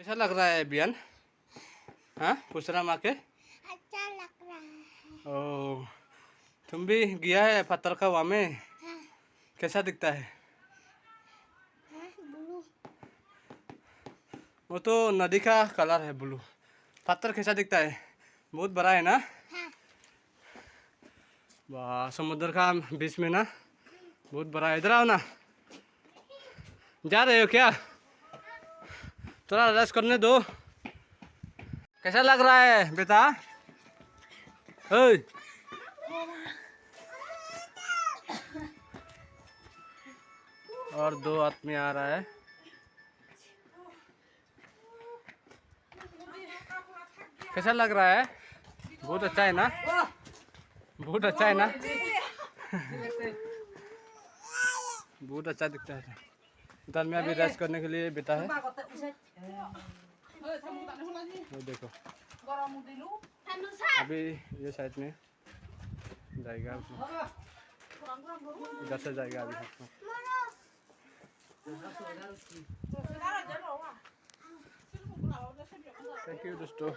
कैसा लग रहा है बियन? हाँ, पूछ रहा माँ के। अच्छा लग रहा है। ओ, तुम भी गया है पत्थर का वहाँ में? हाँ, कैसा दिखता है? हाँ, ब्लू। वो तो नदी का कलर है ब्लू। पत्थर कैसा दिखता है? बहुत बड़ा है ना? हाँ, वाह, समुद्र का बीच में ना, बहुत बड़ा है। इधर आओ ना। जा रहे हो क्या? थोड़ा रेस्ट करने दो। कैसा लग रहा है बेटा? ओए, और दो आदमी आ रहा है। कैसा लग रहा है? बहुत अच्छा है ना? बहुत अच्छा है ना? बहुत अच्छा दिखता है। इधर में अभी रेस्ट करने के लिए बेटा है। वो देखो, अभी ये साइड में जाएगा, इधर से जाएगा अभी। थैंक यू दोस्तों।